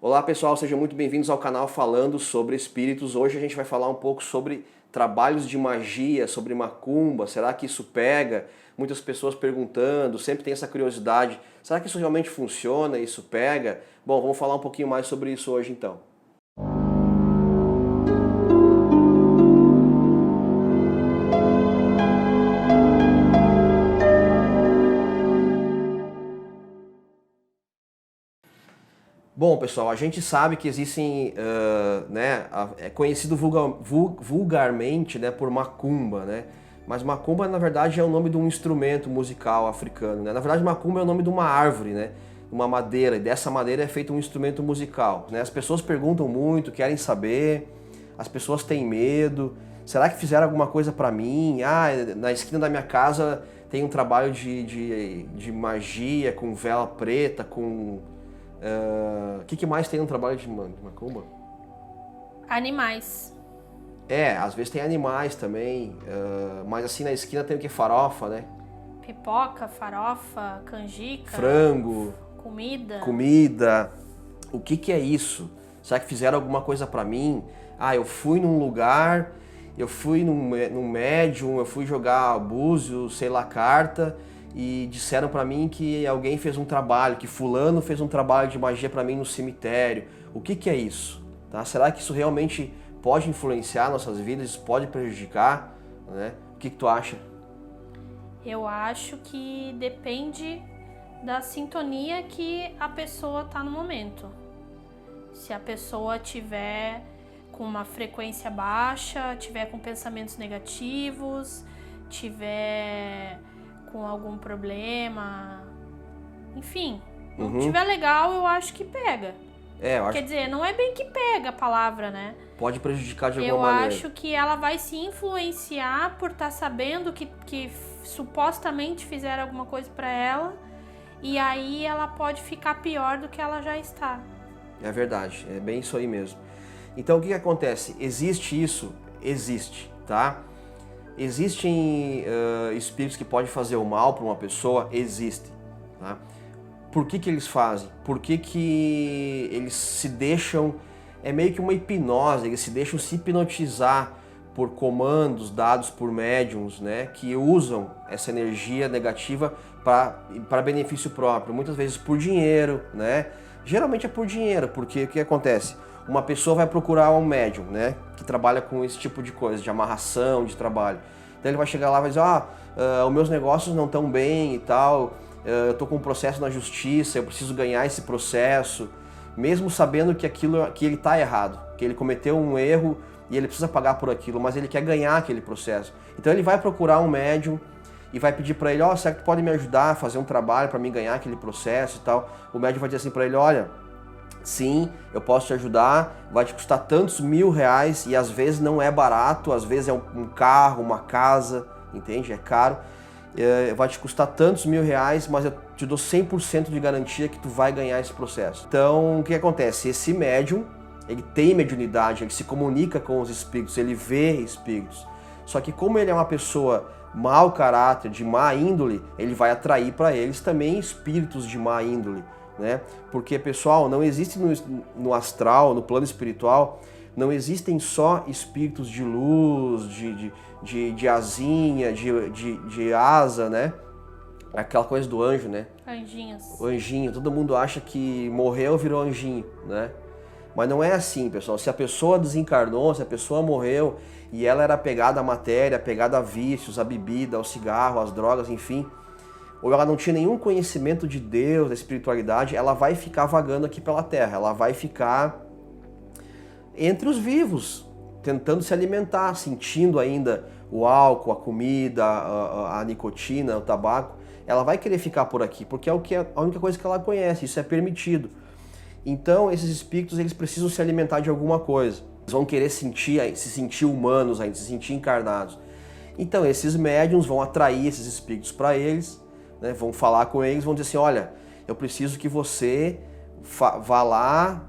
Olá pessoal, sejam muito bem-vindos ao canal Falando sobre Espíritos. Hoje a gente vai falar um pouco sobre trabalhos de magia, sobre macumba. Será que isso pega? Muitas pessoas perguntando, sempre tem essa curiosidade. Será que isso realmente funciona? Isso pega? Bom, vamos falar um pouquinho mais sobre isso hoje então. Bom, pessoal, a gente sabe que existem, é conhecido vulgarmente, né, por macumba, né? Mas macumba, na verdade, é o nome de um instrumento musical africano, né? Na verdade, macumba é o nome de uma árvore, né? Uma madeira, e dessa madeira é feito um instrumento musical, né? As pessoas perguntam muito, querem saber, as pessoas têm medo. Será que fizeram alguma coisa pra mim? Ah, na esquina da minha casa tem um trabalho de magia com vela preta, com... O que mais tem no trabalho de macumba? Animais. Às vezes tem animais também, mas assim na esquina tem o que? Farofa, né? Pipoca, farofa, canjica. Frango. Comida. O que é isso? Será que fizeram alguma coisa pra mim? Ah, eu fui num lugar, eu fui num médium, eu fui jogar búzios, sei lá, carta, e disseram pra mim que alguém fez um trabalho, que fulano fez um trabalho de magia pra mim no cemitério. O que é isso? Tá? Será que isso realmente pode influenciar nossas vidas? Isso pode prejudicar? Né? O que tu acha? Eu acho que depende da sintonia que a pessoa tá no momento. Se a pessoa tiver com uma frequência baixa, tiver com pensamentos negativos, tiver com algum problema, enfim, não tiver legal, eu acho que pega. Quer dizer, não é bem que pega a palavra, né? Pode prejudicar de alguma maneira. Eu acho que ela vai se influenciar por estar sabendo que supostamente fizeram alguma coisa pra ela, e aí ela pode ficar pior do que ela já está. É verdade, é bem isso aí mesmo. Então o que acontece? Existe isso? Existe, tá? Existem espíritos que podem fazer o mal para uma pessoa? Existem. Tá? Por que eles fazem? Por que eles se deixam... É meio que uma hipnose, eles se deixam se hipnotizar por comandos dados por médiums, né, que usam essa energia negativa para benefício próprio, muitas vezes por dinheiro, né? Geralmente é por dinheiro, porque o que acontece? Uma pessoa vai procurar um médium, né, que trabalha com esse tipo de coisa, de amarração, de trabalho. Então ele vai chegar lá e vai dizer, os meus negócios não estão bem e tal, eu estou com um processo na justiça, eu preciso ganhar esse processo, mesmo sabendo que ele está errado, que ele cometeu um erro e ele precisa pagar por aquilo, mas ele quer ganhar aquele processo. Então ele vai procurar um médium e vai pedir para ele, será que tu pode me ajudar a fazer um trabalho para mim ganhar aquele processo e tal? O médium vai dizer assim para ele, olha, sim, eu posso te ajudar, vai te custar tantos R$1.000 e às vezes não é barato, às vezes é um carro, uma casa, entende? É caro, vai te custar tantos R$1.000, mas eu te dou 100% de garantia que tu vai ganhar esse processo. Então, o que acontece? Esse médium, ele tem mediunidade, ele se comunica com os espíritos, ele vê espíritos. Só que como ele é uma pessoa mau caráter, de má índole, ele vai atrair para eles também espíritos de má índole, né? Porque, pessoal, não existe no astral, no plano espiritual, não existem só espíritos de luz, de asinha, de asa, né? Aquela coisa do anjo, né? Anjinhos. O anjinho, todo mundo acha que morreu, virou anjinho, né? Mas não é assim, pessoal. Se a pessoa desencarnou, se a pessoa morreu e ela era apegada à matéria, apegada a vícios, à bebida, ao cigarro, às drogas, enfim, ou ela não tinha nenhum conhecimento de Deus, da espiritualidade, ela vai ficar vagando aqui pela Terra, ela vai ficar entre os vivos, tentando se alimentar, sentindo ainda o álcool, a comida, a nicotina, o tabaco. Ela vai querer ficar por aqui, porque é a única coisa que ela conhece, isso é permitido. Então, esses espíritos, eles precisam se alimentar de alguma coisa. Eles vão querer se sentir humanos ainda, se sentir encarnados. Então, esses médiums vão atrair esses espíritos para eles, né, vão falar com eles, vão dizer assim, olha, eu preciso que você vá lá,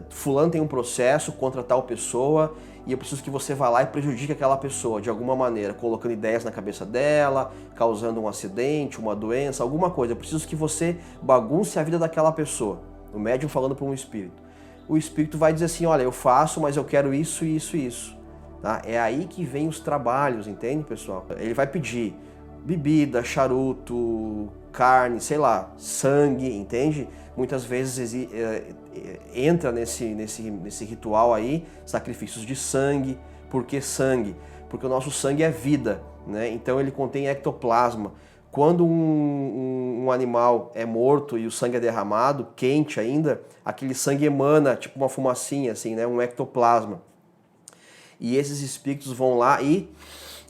fulano tem um processo contra tal pessoa, e eu preciso que você vá lá e prejudique aquela pessoa de alguma maneira, colocando ideias na cabeça dela, causando um acidente, uma doença, alguma coisa. Eu preciso que você bagunce a vida daquela pessoa. O médium falando para um espírito. o espírito vai dizer assim, olha, eu faço, mas eu quero isso, isso e isso. Tá? É aí que vem os trabalhos, entende, pessoal? Ele vai pedir bebida, charuto, carne, sei lá, sangue, entende? Muitas vezes entra nesse ritual aí, sacrifícios de sangue. Por que sangue? Porque o nosso sangue é vida, né? Então ele contém ectoplasma. Quando um animal é morto e o sangue é derramado, quente ainda, aquele sangue emana tipo uma fumacinha, assim, né? Um ectoplasma. E esses espíritos vão lá e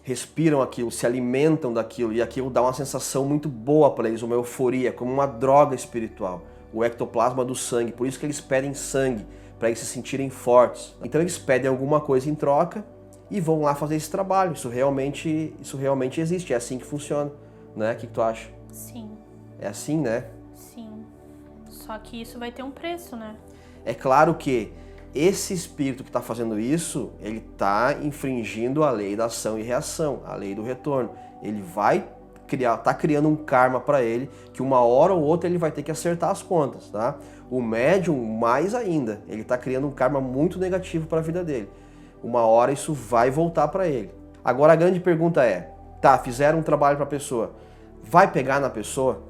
respiram aquilo, se alimentam daquilo, e aquilo dá uma sensação muito boa para eles, uma euforia, como uma droga espiritual, o ectoplasma do sangue. Por isso que eles pedem sangue, para eles se sentirem fortes. Então eles pedem alguma coisa em troca e vão lá fazer esse trabalho. Isso realmente existe, é assim que funciona, né? O que tu acha? Sim. É assim, né? Sim. Só que isso vai ter um preço, né? É claro que esse espírito que está fazendo isso, ele está infringindo a lei da ação e reação, a lei do retorno. Ele vai tá criando um karma para ele, que uma hora ou outra ele vai ter que acertar as contas, tá? O médium, mais ainda, ele está criando um karma muito negativo para a vida dele. Uma hora isso vai voltar para ele. Agora a grande pergunta é, tá, fizeram um trabalho para a pessoa, vai pegar na pessoa?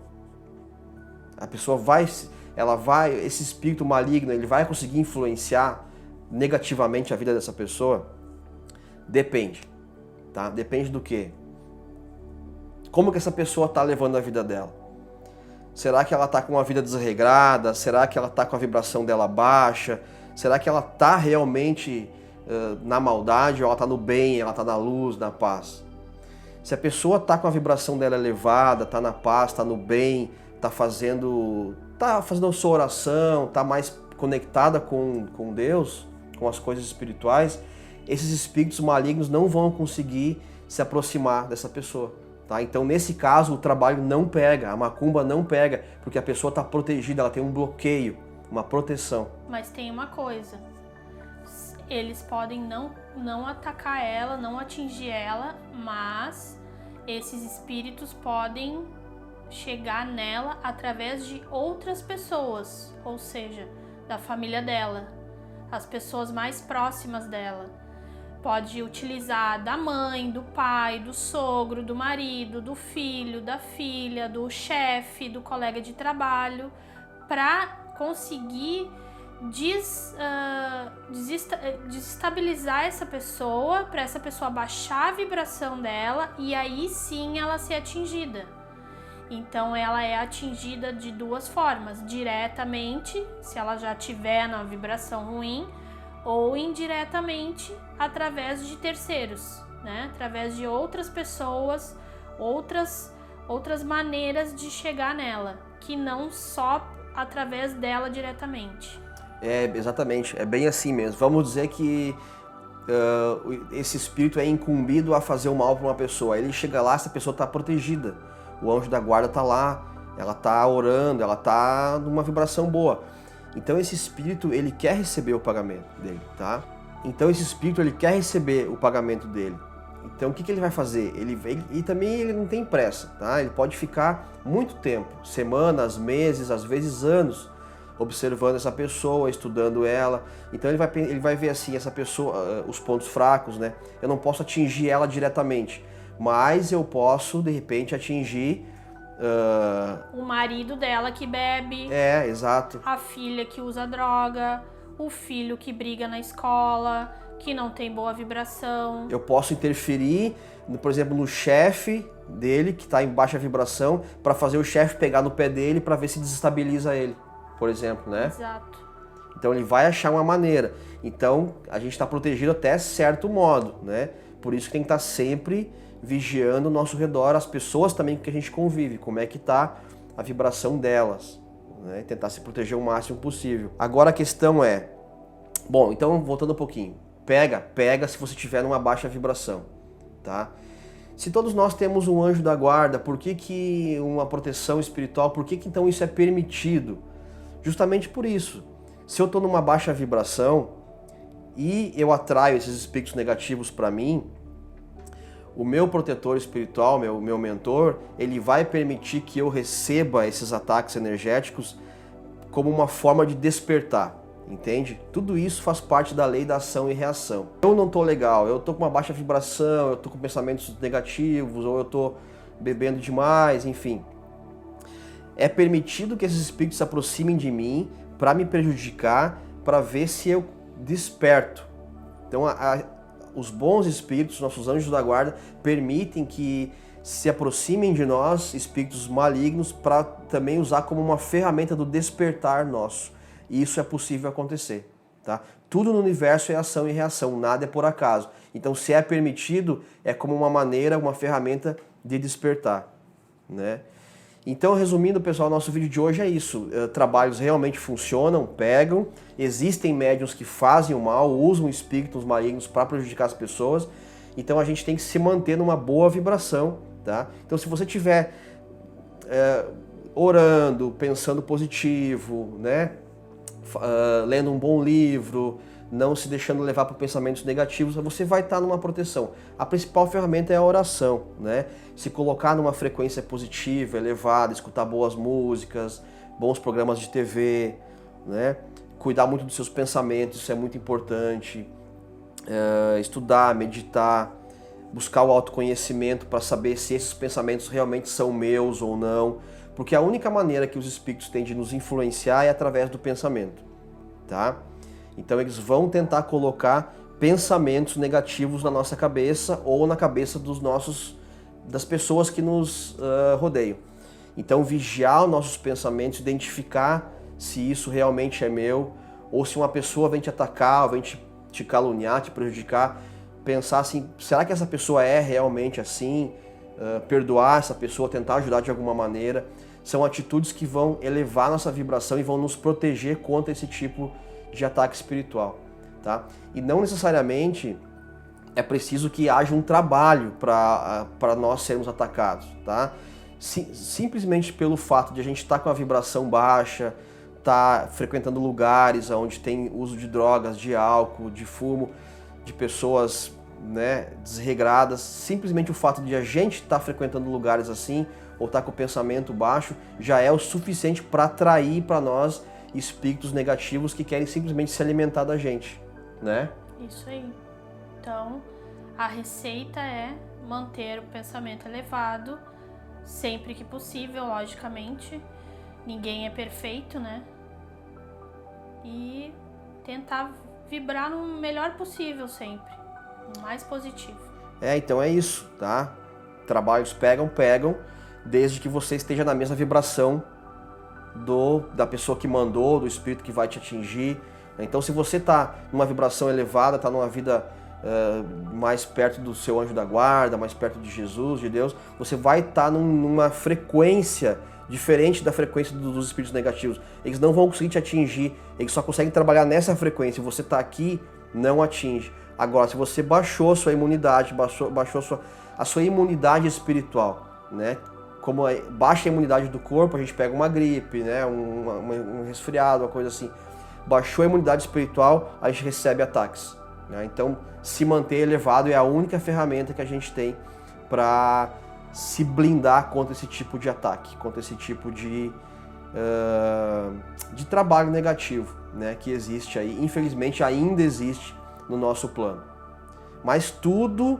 A pessoa esse espírito maligno, ele vai conseguir influenciar negativamente a vida dessa pessoa? Depende, tá? Depende do quê? Como que essa pessoa está levando a vida dela? Será que ela está com uma vida desregrada? Será que ela está com a vibração dela baixa? Será que ela está realmente na maldade ou ela está no bem, ela está na luz, na paz? Se a pessoa está com a vibração dela elevada, está na paz, está no bem, está fazendo a sua oração, está mais conectada com Deus, com as coisas espirituais, esses espíritos malignos não vão conseguir se aproximar dessa pessoa. Tá? Então, nesse caso, o trabalho não pega, a macumba não pega, porque a pessoa está protegida, ela tem um bloqueio, uma proteção. Mas tem uma coisa, eles podem não atacar ela, não atingir ela, mas esses espíritos podem chegar nela através de outras pessoas, ou seja, da família dela, as pessoas mais próximas dela. Pode utilizar da mãe, do pai, do sogro, do marido, do filho, da filha, do chefe, do colega de trabalho, para conseguir desestabilizar essa pessoa, para essa pessoa baixar a vibração dela e aí sim ela ser atingida. Então ela é atingida de duas formas, diretamente, se ela já estiver na vibração ruim, ou indiretamente através de terceiros, né? Através de outras pessoas, outras maneiras de chegar nela, que não só através dela diretamente. É, exatamente, é bem assim mesmo. Vamos dizer que esse espírito é incumbido a fazer o mal para uma pessoa. Aí ele chega lá, essa pessoa está protegida. O anjo da guarda está lá, ela está orando, ela está numa vibração boa. Então esse espírito, ele quer receber o pagamento dele, tá? Então esse espírito, ele quer receber o pagamento dele. Então o que ele vai fazer? E também ele não tem pressa, tá? Ele pode ficar muito tempo, semanas, meses, às vezes anos, observando essa pessoa, estudando ela. Então ele vai ver assim, essa pessoa, os pontos fracos, né? Eu não posso atingir ela diretamente, mas eu posso, de repente, atingir o marido dela que bebe. É, exato. A filha que usa droga, o filho que briga na escola, que não tem boa vibração. Eu posso interferir, por exemplo, no chefe dele, que está em baixa vibração, para fazer o chefe pegar no pé dele para ver se desestabiliza ele, por exemplo, né? Exato. Então ele vai achar uma maneira. Então a gente está protegido até certo modo, né? Por isso que tem que estar sempre vigiando o nosso redor, as pessoas também que a gente convive, como é que está a vibração delas, né? Tentar se proteger o máximo possível. Agora a questão é, bom, então voltando um pouquinho, pega se você tiver numa baixa vibração, tá? Se todos nós temos um anjo da guarda, por que uma proteção espiritual, por que então isso é permitido? Justamente por isso. Se eu estou numa baixa vibração e eu atraio esses espíritos negativos para mim, o meu protetor espiritual, meu mentor, ele vai permitir que eu receba esses ataques energéticos como uma forma de despertar. Entende? Tudo isso faz parte da lei da ação e reação. Eu não tô legal, eu tô com uma baixa vibração, eu tô com pensamentos negativos, ou eu tô bebendo demais, enfim. É permitido que esses espíritos se aproximem de mim para me prejudicar, para ver se eu desperto. Então, os bons espíritos, nossos anjos da guarda, permitem que se aproximem de nós, espíritos malignos, para também usar como uma ferramenta do despertar nosso. E isso é possível acontecer. Tá? Tudo no universo é ação e reação, nada é por acaso. Então, se é permitido, é como uma maneira, uma ferramenta de despertar. Né? Então, resumindo, pessoal, nosso vídeo de hoje é isso. Trabalhos realmente funcionam, pegam. Existem médiuns que fazem o mal, usam espíritos malignos para prejudicar as pessoas. Então, a gente tem que se manter numa boa vibração. Tá? Então, se você estiver orando, pensando positivo, né? Lendo um bom livro, não se deixando levar por pensamentos negativos, você vai estar numa proteção. A principal ferramenta é a oração, né? Se colocar numa frequência positiva, elevada, escutar boas músicas, bons programas de TV, né? Cuidar muito dos seus pensamentos, isso é muito importante. Estudar, meditar, buscar o autoconhecimento para saber se esses pensamentos realmente são meus ou não, porque a única maneira que os espíritos têm de nos influenciar é através do pensamento, tá? Então eles vão tentar colocar pensamentos negativos na nossa cabeça ou na cabeça das pessoas que nos rodeiam. Então vigiar os nossos pensamentos, identificar se isso realmente é meu, ou se uma pessoa vem te atacar, vem te caluniar, te prejudicar, pensar assim, será que essa pessoa é realmente assim? Perdoar essa pessoa, tentar ajudar de alguma maneira. São atitudes que vão elevar nossa vibração e vão nos proteger contra esse tipo de ataque espiritual, tá? E não necessariamente é preciso que haja um trabalho para nós sermos atacados, tá? Simplesmente pelo fato de a gente estar com a vibração baixa, estar frequentando lugares onde tem uso de drogas, de álcool, de fumo, de pessoas, né, desregradas, simplesmente o fato de a gente estar frequentando lugares assim, ou estar com o pensamento baixo, já é o suficiente para atrair para nós espíritos negativos que querem simplesmente se alimentar da gente, né? Isso aí. Então, a receita é manter o pensamento elevado, sempre que possível, logicamente. Ninguém é perfeito, né? E tentar vibrar no melhor possível sempre, o mais positivo. Então é isso, tá? Trabalhos pegam, desde que você esteja na mesma vibração da pessoa que mandou, do espírito que vai te atingir. Então, se você está numa vibração elevada, está numa vida mais perto do seu anjo da guarda, mais perto de Jesus, de Deus, você vai estar numa frequência diferente da frequência dos espíritos negativos. Eles não vão conseguir te atingir, eles só conseguem trabalhar nessa frequência. Você está aqui, não atinge. Agora, se você baixou a sua imunidade, baixou a sua imunidade espiritual, né? Como baixa a imunidade do corpo, a gente pega uma gripe, né? um resfriado, uma coisa assim. Baixou a imunidade espiritual, a gente recebe ataques. Né? Então, se manter elevado é a única ferramenta que a gente tem para se blindar contra esse tipo de ataque, contra esse tipo de trabalho negativo, né? Que existe aí. Infelizmente, ainda existe no nosso plano. Mas tudo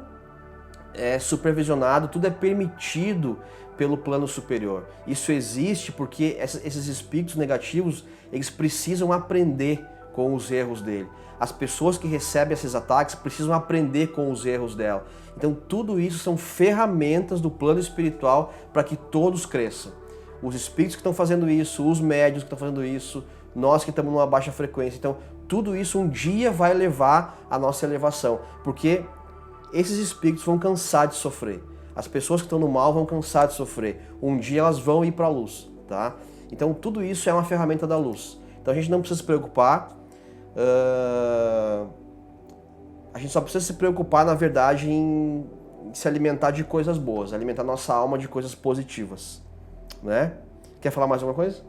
é supervisionado, tudo é permitido pelo plano superior. Isso existe porque esses espíritos negativos, eles precisam aprender com os erros dele. As pessoas que recebem esses ataques precisam aprender com os erros dela. Então tudo isso são ferramentas do plano espiritual para que todos cresçam. Os espíritos que estão fazendo isso, os médiuns que estão fazendo isso, nós que estamos numa baixa frequência. Então tudo isso um dia vai levar à nossa elevação, porque esses espíritos vão cansar de sofrer. As pessoas que estão no mal vão cansar de sofrer. Um dia elas vão ir para a luz, tá? Então tudo isso é uma ferramenta da luz. Então a gente não precisa se preocupar. A gente só precisa se preocupar, na verdade, em se alimentar de coisas boas, alimentar nossa alma de coisas positivas, né? Quer falar mais alguma coisa?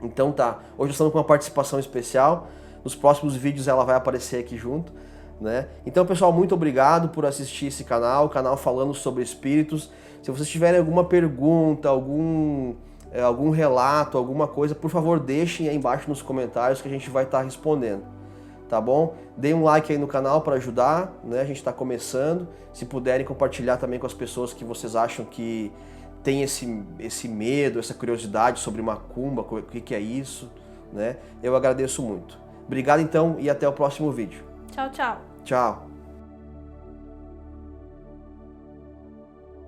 Então tá. Hoje nós estamos com uma participação especial. Nos próximos vídeos ela vai aparecer aqui junto. Né? Então, pessoal, muito obrigado por assistir esse canal, o canal falando sobre espíritos. Se vocês tiverem alguma pergunta, algum algum relato, alguma coisa, por favor deixem aí embaixo nos comentários que a gente vai estar respondendo, tá bom? Deem um like aí no canal para ajudar, né? A gente está começando. Se puderem compartilhar também com as pessoas que vocês acham que tem esse medo, essa curiosidade sobre macumba, o que é isso, né? Eu agradeço muito. Obrigado então e até o próximo vídeo. Tchau, tchau. Tchau.